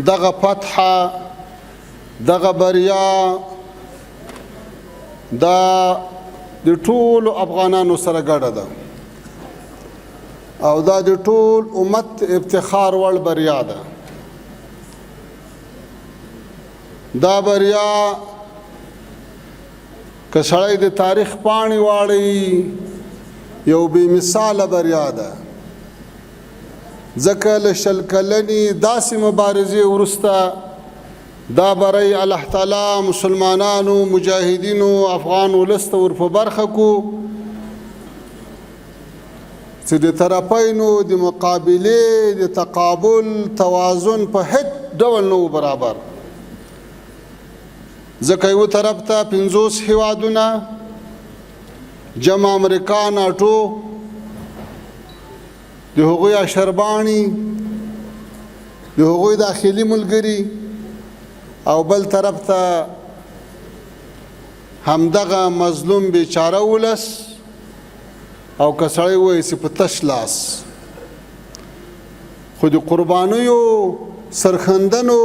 دغه فتحه دغه بریا دا د ټولو افغانانو سره ګډه ده او دا د ټول امت افتخار وړ بریا ده. دا بریا که سړی د تاریخ پاڼې واړوي یو بې مثاله بریا ده، ځکه له شل کلنې داسې مبارزې وروسته دا بری الله تعالی مسلمانانو مجاهدینو افغان ولس ته ور په برخه کو چې د طرفینو د مقابلې د تقابل توازن په هیڅ ډول نه برابر. ځکه یو طرف ته 50 هیوادونه جمع امریکا ناټو د هغوی اشربانی د هغوی داخلي ملګري او بل طرف ته همدغه مظلوم بیچاره ولس او که سړی وایي چې په تش لاس خو د قربانیو سرخندنو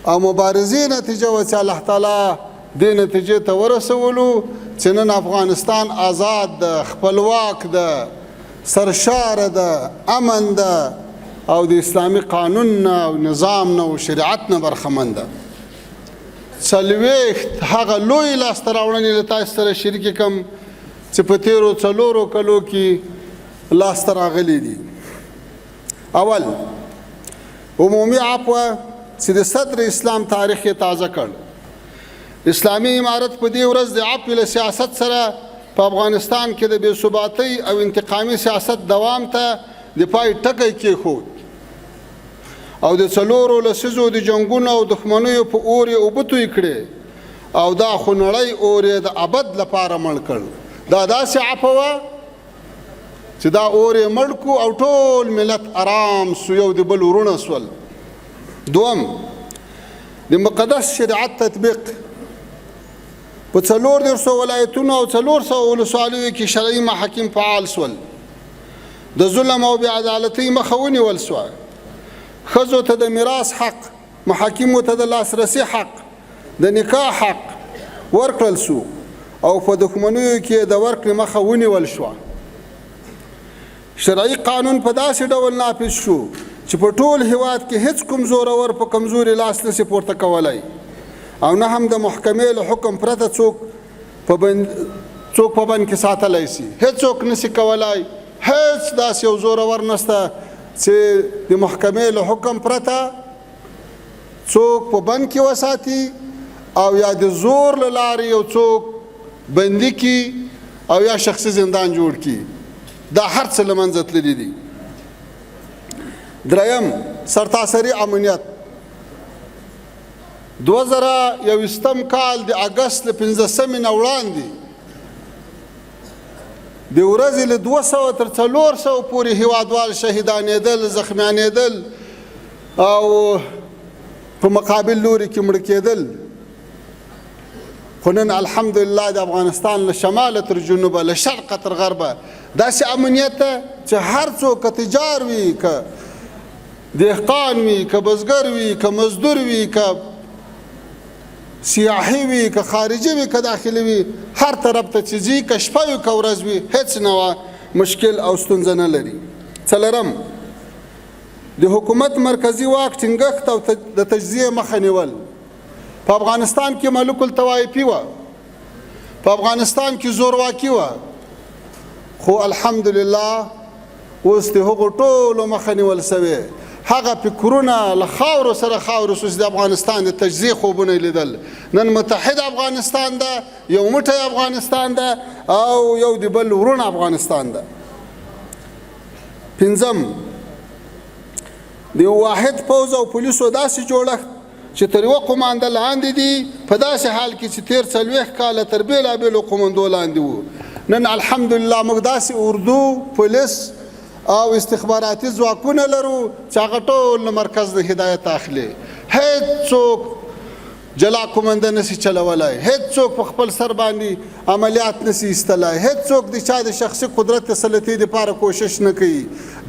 او مبارزې نتیجه وه چې الله تعالی دې نتیجې ته ورسولو چې نن افغانستان آزاد ده، خپلواک ده، سرشاره ده، امن ده او د اسلامي قانون نه او نظام نه او شریعت نه برخمن ده. څلوېښت هغه لوی لاسته راوړنې له تاسو سره شریکې کړم چې په تېرو 4 کلو کې لاسته راغلي دي. اول عمومي عفوه چې د صدر اسلام تاریخ یې تازه کړ. اسلامي امارت په دې ورځ د عفو له سیاست سره په افغانستان کې د بې ثباتۍ او انتقامي سیاست دوام ته د پای ټکی کېښود او د 4 لسیزو د جنګونو او دښمنیو په اور یې اوبه توی کړې او دا خونړی اور یې د ابد لپاره مړ کړ. دا داسې عفو وه چې دا اور یې مړ کړو او ټول ملت آرام سو، یو د بل ورونه سول. دوم د مقدس شریعت تطبیق په 4 ولایتونو او 400 ولسوالیو کې شرعي محاکم فعال سول. د ظلم او بې عدالتۍ مخه ونیول سوه. ښځو ته د میراث حق، محاکمو ته د لاسرسي حق، د نکاح حق ورکړل سو او په دښمنیو کې د ورکړې مخه ونیول شوه. شرعي قانون په داسې ډول نافذ شو چې په ټول هیواد کې هیڅ کوم زورور په کمزوري لاس نشي پورته کولی او نه هم د محکمې له حکم پرته څوک په بند کې ساتلی سي. هیڅوک نشي کولی، هیڅ داسې یو زورور نشته چې د محکمې له حکم پرته څوک په بند کې وساتي او یا د زور له لارې یو څوک بندي کړي او یا شخصي زندان جوړ کړي. دا هر څه له منځه تللي دي. دریم سرتاسري امنیت. 2021 کال د اګست له 15 نه وړاندې د ورځې له 200 تر 400 پورې هیوادوال شهیدانېدل، زخمیانېدل او په مقابل لوري کې مړه کېدل. خو نن الحمدلله د افغانستان له شماله تر جنوبه، له شرقه تر غربه داسې امنیت ده چې هر څوک که تجار وي، که دهقان وي، که بزګر وي، که مزدور وي، که سیاحي وي، که خارجي وي، که داخلي وي، هر طرف ته چې ځي، که شپه وي که ورځ وي، هیڅ نوع مشکل او ستونزه نه لري. څلورم د حکومت مرکزي واک ټینګښت او د تجزیې مخه نیول. په افغانستان کې ملوک الطوایفي وه، په افغانستان کې زورواکي وه، خو الحمدلله اوس د هغو ټولو مخه نیول سوې. هغه فکرونه له خاورو سره خاورو سو چې د افغانستان د تجزیې خوبونه یې لیدل. نن متحد افغانستان ده، یو موټی افغانستان ده او یو د بل ورونه افغانستان ده. پنځم د یو واحد پوځ او پولیسو داسې جوړښت چې تر یوه قومانده لاندې دي، په داسې حال کې چې تېر 40 کاله تر بېلابېلو قومندو لاندې وو. نن الحمدلله موږ داسې اردو، پولیس او استخباراتي ځواکونه لرو چې هغه ټول له مرکز د هدایت اخلي. هیڅوک جلا کومنده نسی چلولای، هیڅوک په خپل سر باندې عملیات نسی ایستلای، هیڅوک د چا د شخصي قدرت تسلطي لپاره کوشش نه کوي.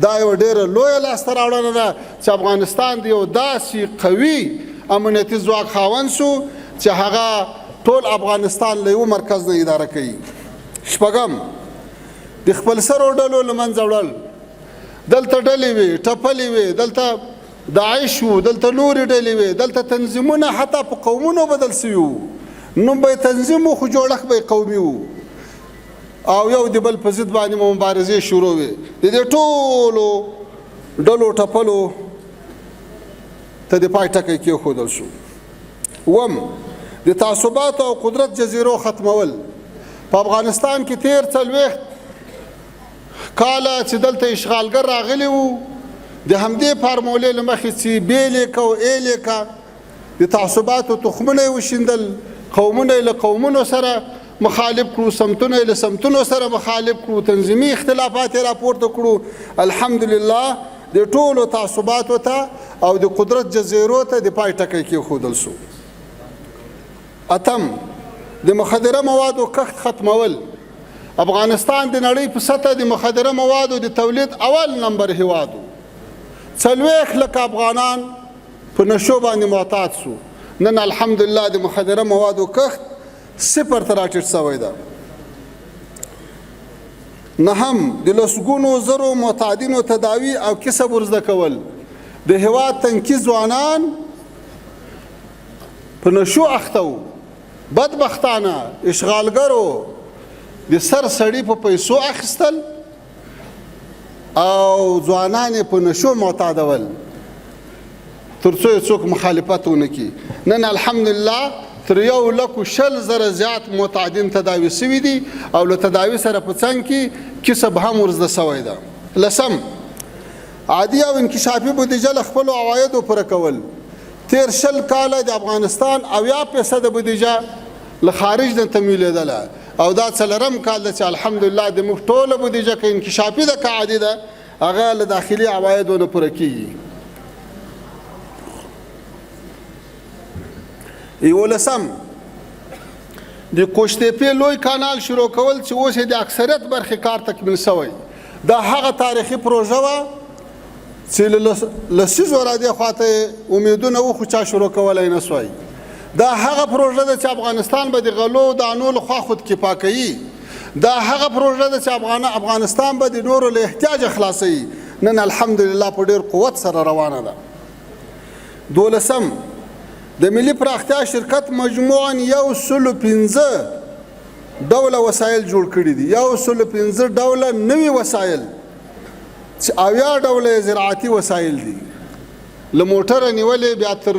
دا یو ډېره لویه لاسته راوړنه ده چې افغانستان د یو داسې قوي امنیتي ځواک خاوند شو چې هغه ټول افغانستان له یو مرکز نه اداره کوي. شپږم، د خپل سرو ډلو له منځه وړل. دلته ډلې وې، ټپلې وې، دلته داعش وو، دلته نورې ډلې وې، دلته تنظیمونه حتی په قومونو بدل سوي وو. نوم به یې تنظیم وو خو جوړښت به یې قومي وو او یو د بل په ضد باندې مبارزې شروع وې. د دې ټولو ډلو ټپلو ته د پای ټکی کېښودل شو. اووم، د تعصباتو او قدرت جزیرو ختمول. په افغانستان کې تیر 40 کاله چې دلته اشغالګر راغلي وو، د همدې فارمولې له مخې چې بیلې کا او ایلې کا د تعصباتو تخمونه یې وشیندل، قومونه یې له قومونو سره مخالف کړو، سمتونه یې له سمتونو سره مخالف کړو، تنظیمي اختلافات یې راپورته کړو. الحمدلله د ټولو تعصباتو ته او د قدرت جزیرو ته د پای ټکی کېښودل شو. اتم، د مخدره موادو کښت ختمول. افغانستان د نړۍ په سطح د مخدره موادو د تولید اول نمبر هیواد و. 40 لکه افغانان په نشو باندې معتاد شو. نن الحمدلله د مخدره موادو کښت 0 ته راټیټ شوی ده. نهم، د لسګونو زرو معتادینو تداوی او کسب ورزده کول. د هیواد تنکي ځوانان په نشو اخته وو. بدبختانه اشغالګرو د سر سړي په پیسو اخیستل او ځوانان یې په نشو معتادول تر څو یې څوک مخالفت ونه کړي. نن الحمدلله تر 1,20,000 زیات معتادین تداوي سوي دي او له تداوي سره په څنګ کې کسب هم ورزده سوی ده. لسم، عادي او انکشافي بودیجه له خپلو عوایدو پوره کول. تیر 20 کاله د افغانستان 80% بودیجه له خارج نه تمویلېدله او دا 4م کال ده چې الحمدلله د موږ ټوله بودیجه که انکشافي ده که عادي ده هغه له داخلي عوایدو نه پوره کېږي. 11، د کوشتېپې لوی کانال شروع کول چې اوس یې د اکثریت برخې کار تکمیل شوی. دا هغه تاریخي پروژه وه چې له لسیزو را دې خواته امیدونه وو خو چا شروع کولی نه سوی. دا هغه پروژه ده چې افغانستان به د غلو دانو لخوا خودکفا کوي. دا هغه پروژه ده چې افغانستان به د نورو له احتیاجه خلاصوي. نن الحمدلله په ډېر قوت سره روانه ده. 12، د ملي پراختیا شرکت مجموعاً 105 ډوله وسایل جوړ کړي دي. 105 ډوله نوي وسایل چې 80 ډوله زراعتي وسایل دي. له موټره نیولې بیا تر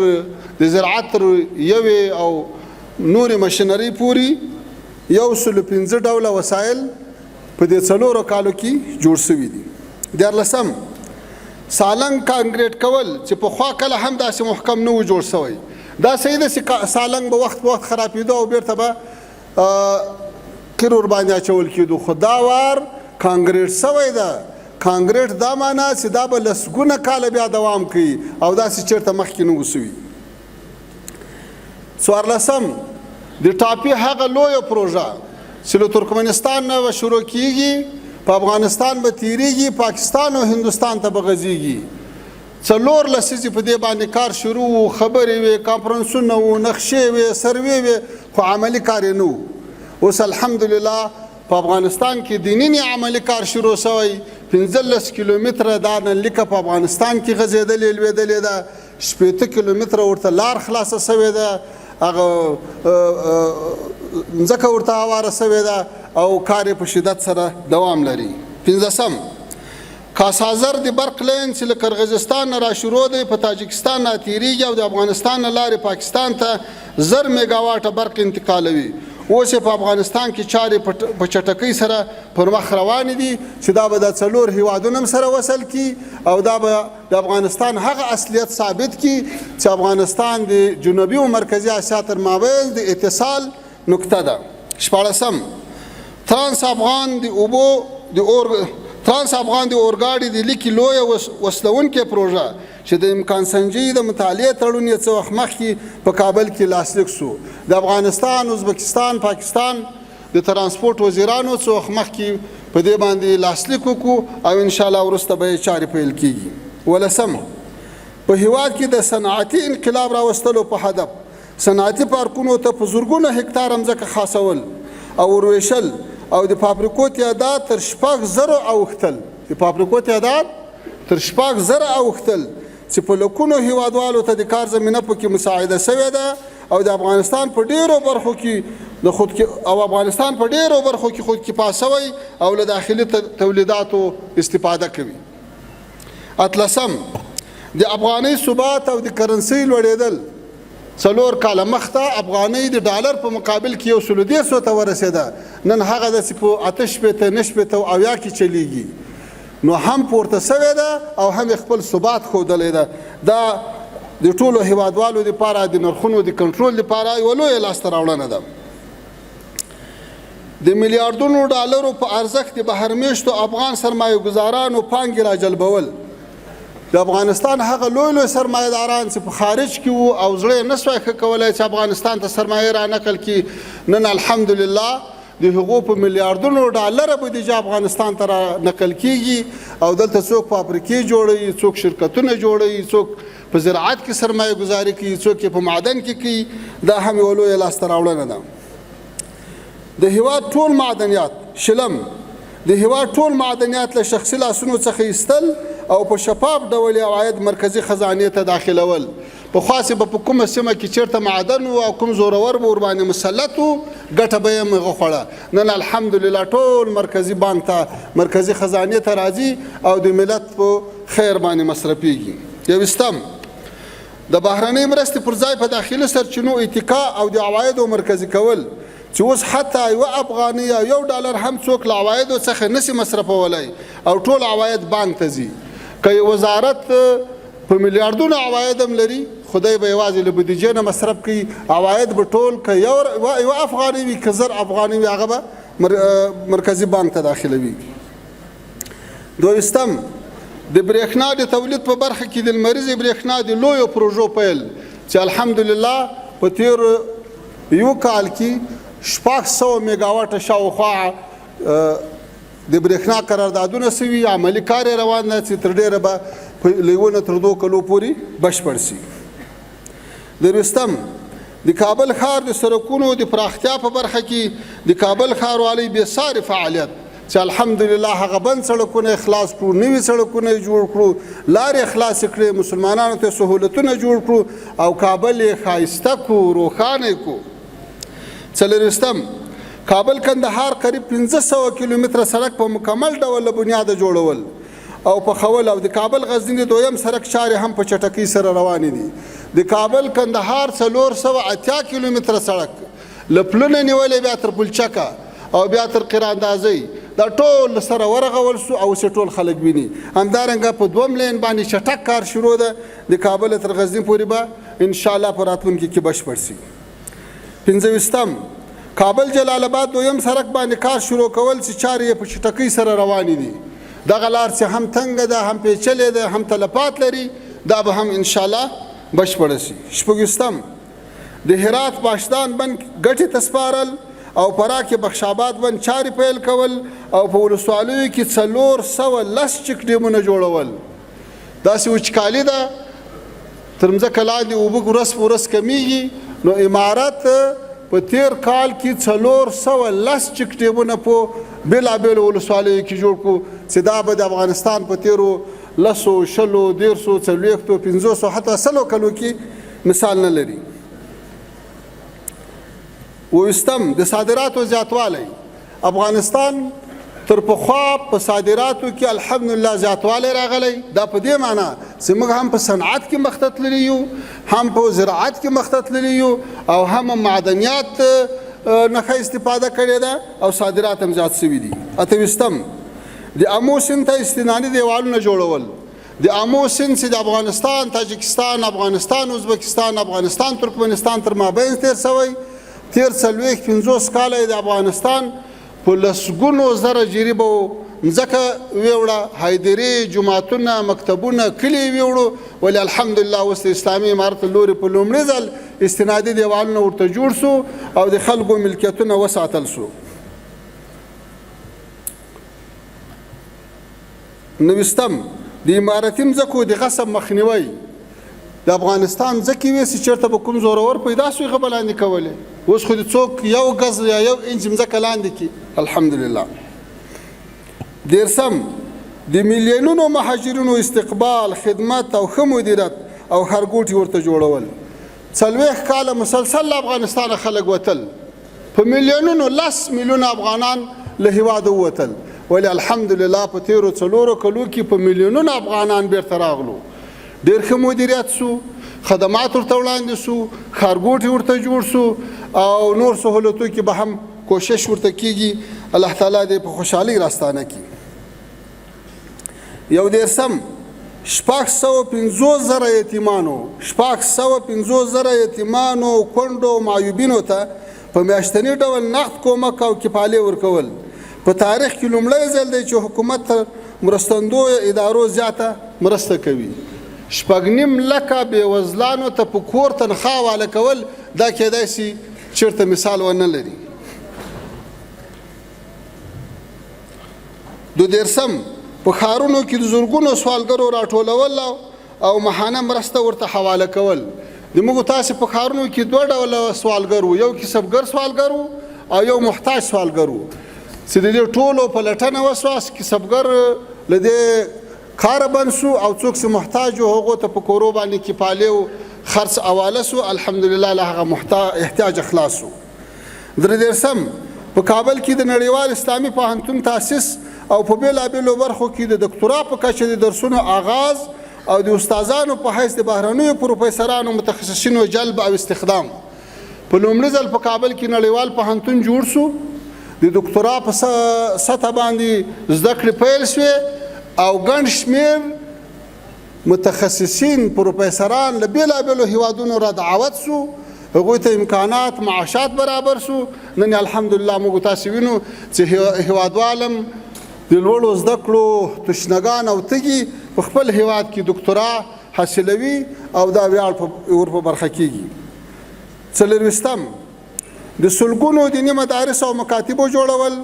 د زراعت تر یوې او نورې مشینرۍ پورې 105 ډوله وسایل په دې 4 کالو کې جوړ شوي دي. 14، سالنګ کانکریټ کول چې پخوا کله هم داسې محکم نه و جوړ شوی. دا صحیح ده چې سالنګ به وخت په وخت خرابېده او بیرته به قیر ورباندې اچول کېدو، خو دا وار کانکریټ شوی ده. کانکریټ دا معنا چې دا به لسګونه کاله بیا دوام کوي او داسې چېرته مخکې نه و سوي. 14، د ټاپي هغه لویه پروژه چې له ترکمنستان نه به شروع کېږي، په افغانستان به تیریږي، پاکستان او هندوستان ته به غځېږي. 4 لسیزې په دې باندې کار شروع و، خبرې وې، کانفرنسونه وو، نقشې وې، سروې وې، خو عملي کار یې نه و. اوس الحمدلله په افغانستان کې د ننني عملي کار شروع شوی. 15 کیلومتره دا نن لیکه په افغانستان کې غځېدلې لوېدلې ده. 80 کیلومتره ورته لار خلاصه سوې ده، هغه ځمکه ورته هواره سوې ده او کار یې په شدت سره دوام لري. 15، کاسازر د برق لین چې له قرغیزستان نه را شروع دی، په تاجکستان نه تیریږي او د افغانستان نه لارې پاکستان ته 1000 میګاواټه برق انتقالوي. اوس په افغانستان کې چارې په چټکۍ سره پر مخ روانې دي چې دا به د 4 هیوادونو سره وصل کی او دا به د افغانستان هغه اصلیت ثابت کی چې افغانستان د جنوبي او مرکزي اسیا تر مابین د اتصال نقطه ده. 14، ترانس افغان د اورګاډي د لیکي لویه وسلونکې پروژه چې د امکان سنجي د مطالعې تړون یې څه وخت مخکې په کابل کې لاسلیک شو. د افغانستان، ازبکستان، پاکستان د ترانسپورټ وزیرانو څه وخت مخکې په دې باندې لاسلیک وکړو او انشاءالله وروسته به یې چارې پیل کیږي. ولسم، په هیواد کې د صنعتي انقلاب راوستلو په هدف صنعتي پارکونو ته په زرګونه هکتار ځمکه خاصول او ورویشل او د فابریکو تعداد تر 6,000 اوښتل. د فابریکو تعداد تر 6,000 اوښتل چې په لکونو هیوادوالو ته د کار زمینه پکې مساعده شوې ده او د افغانستان په ډیرو برخو کې خود کفا شوی او له داخلي تولیداتو استفاده کوي. اتلسم، د افغاني ثبات او د کرنسۍ لوړېدل. 4 کاله مخته افغانۍ د ډالر په مقابل کې 130 ته ورسېده، نن هغه داسې په 8 9 او 10 کې چلیږي. نو هم پورته شوې ده او هم خپل ثبات ښودلی ده. دا د ټولو هیوادوالو لپاره د نرخونو د کنټرول لپاره یوه لویه لاسته راوړنه ده. د میلیاردونو ډالرو په ارزښت د بهرمیشتو افغان سرمایه ګزارانو پانګې راجلبول. د افغانستان هغه لوی سرمایه داران چې په خارج کې وو او زړه نه سوای ښه کولی چې افغانستان ته سرمایه را نقل کړي، نن الحمدلله د هغو په میلیاردونو ډالره بودیجه افغانستان ته را نقل کیږي او دلته څوک فابریکې جوړوي، څوک شرکتونه جوړوي، څوک په زراعت کې سرمایه گذاري کوي، څوک په معدن کې کوي. دا هم یوه لویه لاسته راوړنه ده. د هیواد ټول معدنیات د هیواد ټول معدنیات له شخصي لاسونو څخه ایستل او په شفاف ډول عواید مرکزی خزانې ته داخلول. پخوا به په کومه سیمه کې چیرته معدن او کوم زورور به ورباندې مسلط و، ګټه به یې مغه خوړه. نن الحمدلله ټول مرکزی بانک ته، مرکزی خزانې ته راځي او د ملت په خیر باندې مصرفیږي. یوستم، د بهرنۍ مرستې پر ځای په داخلي سرچینو اتکا او د عوایدو مرکزي کول چې اوس حتی یوه افغانۍ یا یو ډالر هم څوک له عوایدو څخه نشي مصرفولی او ټول عواید بانک ته ځي. که یو وزارت په میلیاردونو عواید هم لري، خدای به یوازې له بودیجې نه مصرف کوي، عواید به ټول که یو افغانۍ وي که 1000 افغانۍ وي هغه به مرکزي بانک ته داخلوي. دویستم، د برېښنا د تولید په برخه کې د لمریزې برېښنا د لویو پروژو پیل چې الحمدلله په تیر یو کال کې 600 میګاواټه شاوخوا د برېښنا قراردادونه سوي، عملي کار یې روان دی چې تر ډېره به له 1 نه تر 2 کلو پورې بشپړ شي. درویستم، د کابل ښار د سړکونو د پراختیا په برخه کې د کابل ښاروالۍ بېساري فعالیت چې الحمدلله هغه بند سړکونه خلاص کړو، نوي سړکونه جوړ کړو، لارې خلاص کړې، مسلمانانو ته سهولتونه جوړ کړو او کابل یې ښایسته کړو، روښانه کړو. څلورویشتم، کابل کندهار قریب 1500 کیلومتره سړک په مکمل ډول له بنیاده جوړول او پخول او د کابل غزنی دویم سړک چارې هم په چټکۍ سره روانې دي. د کابل کندهار 480 کیلومتره سړک له پلونه نیولې بیا تر پلچکه او بیا تر قراندازۍ دا ټول سره ورغول سو او اوس ټول خلک ویني. همدارنګه په 2 لین باندې چټک کار شروع ده، د کابل تر غزنی پورې به انشاءالله په راتلونکي کې بشپړ شي. 15 کابل جلال آباد دویم سړک باندې کار شروع کول چې چارې په چټکۍ سره روانې دي. دغه لار چې هم تنګه ده، هم پیچلې ده، هم تلفات لري، دا به هم انشاءالله بشپړ شي. 16 د هرات باشدان بند ګټې تسپارل او فراه کې بخشاباد بند چارې پیل کول او په ولسوالیو کې 410 چک ډیمونه جوړول. داسې وچکالي ده، تر مځکه لاندې اوبه ورځ په ورځ کمیږي. نو امارت په تیر کال کې 410 چک ډیمونه په بېلابېلو ولسوالیو کې جوړ کړو چې دا به د افغانستان په تیرو 10 20 30 40 50 حتی 100 کلو کې مثال نه لري. 20 د صادراتو زیاتوالی. افغانستان تر پخوا په صادراتو کې الحمدلله زیاتوالی راغلی. دا په دې معنی چې موږ هم په صنعت کې مخته تللي یو، هم په زراعت کې مخته تللي یو او هم معدنیات نه ښه استفاده کړې ده او صادرات هم زیات شوي دي. 28 د آمو سیند ته استنادي دیوالونه جوړول. د آمو سیند چې د افغانستان، تاجکستان، افغانستان، ازبکستان، افغانستان، ترکمنستان تر مابین تیر شوی. تیر 40-50 کاله د افغانستان په لسګونو زره جریبو ځکه ویوړه هایدرې جوماتونه مکتبونه کلي ویوړو ولې الحمدلله اوس د اسلامي عمارت لوري په لومړي ځل استنادي دیوالونه ورته جوړ سو او د خلکو ملکیتونه وساتل سو. نوستم د امارتي مځکو د غصب مخنیوی. د افغانستان ځکه وې چې چېرته به کوم زورور پیدا شو هغه به لاندې کولې. اوس خو د څوک یو ګز یا یو انچ مځکه لاندې کړي الحمدلله. دیرسم د میلیونونو مهاجرینو استقبال خدمت او ښه مدیریت او ښارګوټي ورته جوړول. 40 کاله مسلسل له افغانستانه خلک وتل په میلیونونو 10 میلیونه افغانان له هیواده ووتل ولې الحمدلله په تیرو 4 کلو کې په میلیونونو افغانان بیرته راغلو. ډېر ښه مدیریت سو خدمات ورته وړاندې سو ښارګوټي ورته جوړ سو او نور سهولتو کې به هم کوشش ورته کیږي. الله تعالی دې په خوشحالۍ راستانه کړي. یو دیرسم 650,000 یتیمانو 650,000 یتیمانو کونډو معیوبینو ته په میاشتني ډول نقد کومک او کفالې ورکول. په تاریخ کې لومړی ځل دی چې حکومت مرستندویو ادارو زیاته مرسته کوي. 6.5 لکه بېوزلانو ته په کور تنخوا حواله کول دا کیدای شي چېرته مثال ونه لري. 2 په ښارونو کې د زرګونو سوالګرو راټولول او ماهانه مرسته ورته حواله کول. د موږ تاسې په ښارونو کې 2 ډوله سوالګر وو، یو کسبګر سوالګر وو او یو محتاج سوالګر وو چې د دې ټولو پلټنه وسوه. کسبګر له دې کاره بند سو او څوک چې محتاج وو هغو ته په کورو باندې کفالې او خرڅ حواله سو الحمدلله له هغه احتیاج خلاص سو. 3 په کابل کې د نړیوال اسلامي پوهنتون تاسیس او په بېلابېلو برخو کې د دکتورا په کچه د درسونو آغاز او د استادانو په حیث د بهرنیو پروفیسرانو متخصصینو جلب او استخدام. په لومړي ځل په کابل کې نړیوال پوهنتون جوړ سو. د دکتورا په سطح باندې زده کړې پیل شوې او ګڼ شمېر متخصصین پروفیسران له بېلابېلو هیوادونو را دعوت سو. هغوی ته امکانات معاشات برابر سو. نن الحمدلله موږ تاسې وینو چې هیوادوالم د لوړو زده کړو تشنګان او تږي په خپل هیواد کې دکتورا حاصلوي او دا ویاړ ور په برخه کیږي. 4 د سلګونو دیني مدارس او مکاتبو جوړول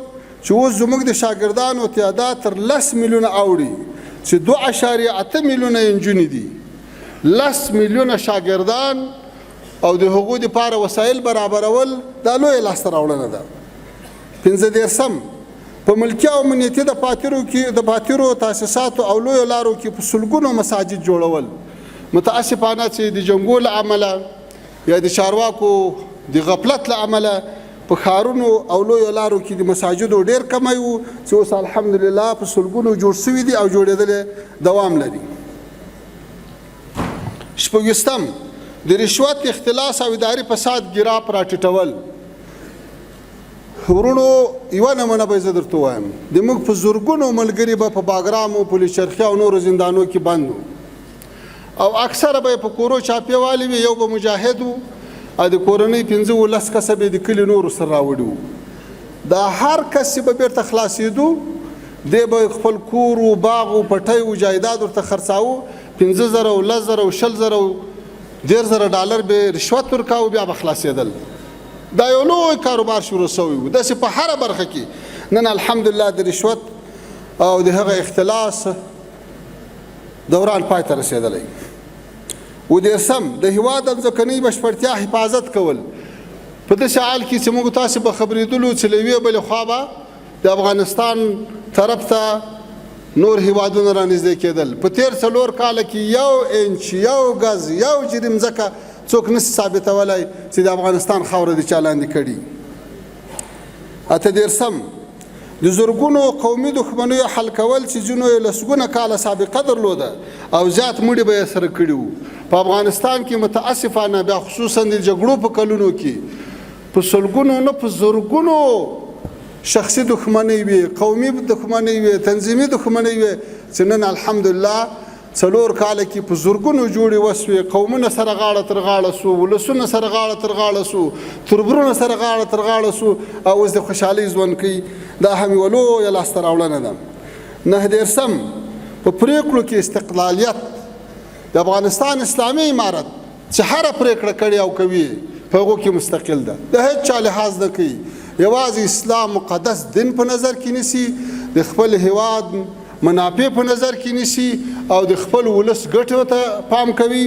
چې اوس زموږ د شاګردانو تعداد تر 10 میلیونه اوړي چې 2.8 میلیونه نجونې دي. 10 میلیونه شاګردان او د هغوی دپاره وسایل برابرول دا لویه لاسته راوړنه ده. 15 په ملکي او امنیتي دفاترو تاسیساتو او لویو لارو کې په سلګونو مساجد جوړول. متاسفانه چې د جنګو له امله یا د چارواکو د غفلت له امله په ښارونو او لویو لارو کې د مساجدو ډېر کمی وو چې اوس الحمدلله په سلګونو جوړ سوي دي او جوړېدل دوام لري. 6 د رشوت اختلاس او اداري فساد ګراف راټیټول. ورونو یوه نمونه به زه درته وایم د موږ په زرګونو ملګري به په باګرامو پولیسچرخي او نورو زندانو کې بند وو او اکثره به یې په کورو چاپېوالې وي. یو به مجاهد وو او د کورنۍ 15-10 کسه به یې د کلي نورو سره راوړي وو. دا هر کس چې به بیرته خلاصېدو دی به خپل کور و باغ و پټی و جایداد ورته خرڅاوه. 15,000 او 10,000 او 20,000 او 10,000 ډالر به رشوت ورکاوه بیا به خلاصېدل. دا یو لوی کاروبار شروع شوی و. داسې په هره برخه کې نن الحمدلله د رشوت او د هغه اختلاس دوران پای ته رسېدلی. 10 د هېواد د ځمکنۍ بشپړتیا حفاظت کول. په داسې حال کې چې موږ تاسې به خبرېدلو چې له یوې بلې خوا به د افغانستان طرف ته نور هېوادونه رانږدې کېدل. په تېر 4 کاله کې 1 انچ 1 ګز 1 جرې مځکه څوک نشي ثابتولی چې د افغانستان خاوره د چا لاندې کړي. 8 د زرګونو قومي دښمنیو حل کول چې ځینو یې لسګونه کاله سابقه درلوده او زیات مړي به یې سره کړي وو. په افغانستان کې متاسفانه بیا خصوصا د جګړو په کلونو کې په سلګونو نه په زرګونو شخصي دښمنۍ وي، قومي دښمنۍ وي، تنظیمي دښمنۍ وي چې نن الحمدلله 4 کاله کې په زرګونو جوړې وسوې. قومونه سره غاړه تر غاړه سو، ولسونه سره غاړه تر غاړه سو، تربرونه سره غاړه تر غاړه سو او اوس د خوشحالۍ ژوند کوي. دا هم یوه لویه لاسته راوړنه ده. 9 په پریکړو کې استقلالیت د افغانستان اسلامي امارت چې هره پریکړه کړې او کوي په هغو کې مستقل ده، د هیڅ چا لحاظ نه کوي، یوازې اسلام مقدس دین په نظر کې نیسي، د خپل هیواد منافع په نظر کې نیسي او د خپل ولس ګټو ته پام کوي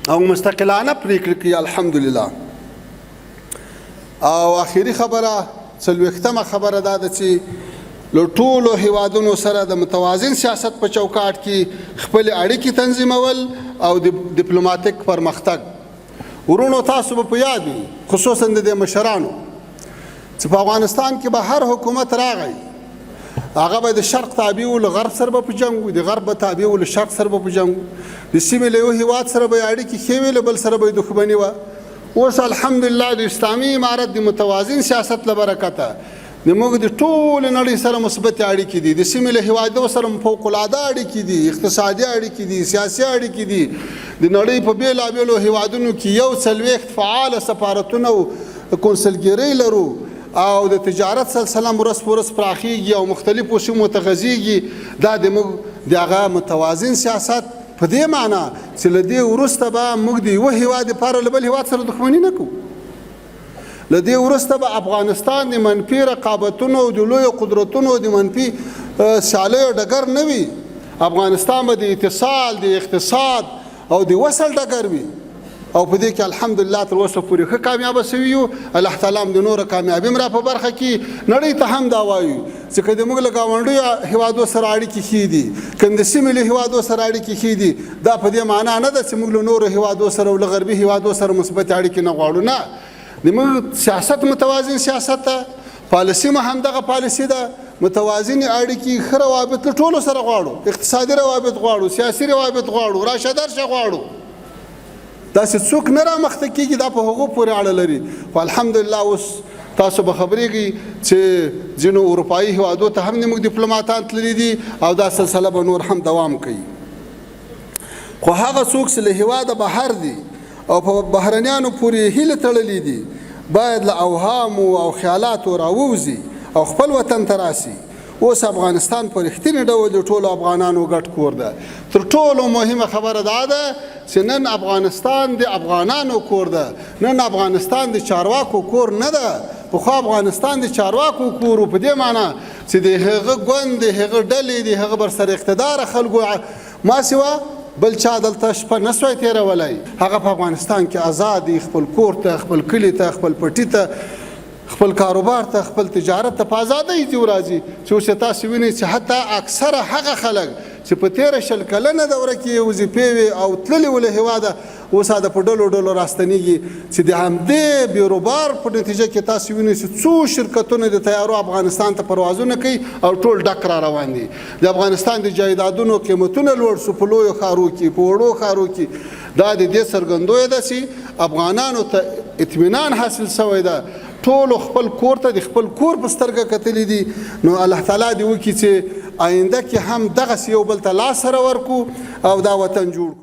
او مستقلانه پریکړې کوي. الحمدلله. او آخري خبره 40مه خبره دا ده چې له ټولو هیوادونو سره د متوازن سیاست په چوکاټ کې خپل اړیکې تنظیمول او د ډیپلوماټیک پرمختګ. ورونو تاسو به په یاد وي خصوصا د مشرانو چې په افغانستان کې به هر حکومت راغی هغه به د شرق تابع ول غرب سره په جنگ وي، د غرب تابع ول شرق سره په جنگ، د سیمې له یو هیواد سره به اړیکې ښې وي، بل سره به دښمني وه. اوس الحمدلله د اسلامي امارت د متوازن سیاست له برکته زموږ د ټولې نړۍ سره مثبت اړیکې دي، د سیمې له هیوادونو سره فوق العاده اړیکې دي، اقتصادي اړیکې دي، سیاسي اړیکې دي. د نړۍ په بېلابېلو هیوادونو کې 41 فعاله سفارتونه او کونسلګرۍ لرو او د تجارت سلسله ورځ په ورځ پراخیږي او مختلفو سیمو ته غځېږي. دا زموږ د هغه متوازن سیاست په دې معنی چې له دې وروسته به موږ د یوه هیواد لپاره له بل هیواد سره دښمني نه کوو. له دې وروسته به افغانستان د منفي رقابتونو او د لویو قدرتونو د منفي سیالیو ډګر نه وي. افغانستان به د اتصال، د اقتصاد او د وصل ډګر وي او په دې کې الحمدلله تر اوسه پورې ښه کامیابه سوي یو. الله تعالی هم د نوره کامیابي هم را په برخه کې نړۍ ته هم دا وایو چې که د موږ له ګاونډیو هیوادو سره اړیکې ښې دي، که د سیمې له هیوادو سره اړیکې ښې دي، دا په دې معنا نه ده چې موږ له نورو هیوادو سره او له غربي هیوادو سره مثبت اړیکې نه غواړو. نه، زموږ سیاست متوازن سیاست ده، پالیسي مو همدغه پالیسي ده، متوازن اړیکې، ښه روابط له ټولو سره غواړو، اقتصادي روابط غواړو، سیاسي روابط غواړو، راشه درشه غواړو. داسې څوک نه رامخته کېږي، دا په هغو پورې اړه لري. خو الحمدلله اوس تاسو به خبرېږئ چې ځینو اروپایي هیوادو ته هم زموږ ډیپلوماتان تللي دي او دا سلسله به نور هم دوام کوي. خو هغه څوک چې له هیواده بهر دي او په بهرنیانو پورې هیله تړلي دي باید له اوهامو او خیالاتو راووځي او خپل وطن ته راسي. اوس افغانستان په رښتینې ډول د ټولو افغانانو ګډ کور ده. تر ټولو مهمه خبره دا ده چې نن افغانستان د افغانانو کور ده، نن افغانستان د چارواکو کور نه ده. پخوا افغانستان د چارواکو کور و، په دې معنی چې د هغه ګوند، د هغه ډلې، د هغه برسر اقتداره خلکو ما سوا بل چا دلته شپه نسوای تېرولی. هغه په افغانستان کې آزاد دي، خپل کور ته، خپل کلي ته، خپل پټي ته، خپل کاروبار ته، خپل تجارت ته په ازادۍ ځي او راځي. چې اوس تاسو وینئ چې حتی اکثره هغه خلک چې په 13 کلنه دوره کې وظیفې وي او تللي و له هیواده، اوس دا په ډلو ډلو راستنېږي چې د همدې بیروبار په نتیجه کې تاسو وینئ چې څو شرکتونه د طیارو افغانستان ته پروازونه کوي او ټول ډک را روان دي. د افغانستان د جایدادونو قیمتونه لوړ شو په لویو ښارو کې، په وړو ښارو کې. دا د دې څرګندوی ده چې افغانانو ته اطمینان حاصل شوی ده، ټولو خپل کور ته د خپل کور په سترګه کتلي دي. نو الله تعالی دې وکړي چې آینده کې هم دغسې یو بل ته لاس سره ورکړو او دا وطن جوړ کړو.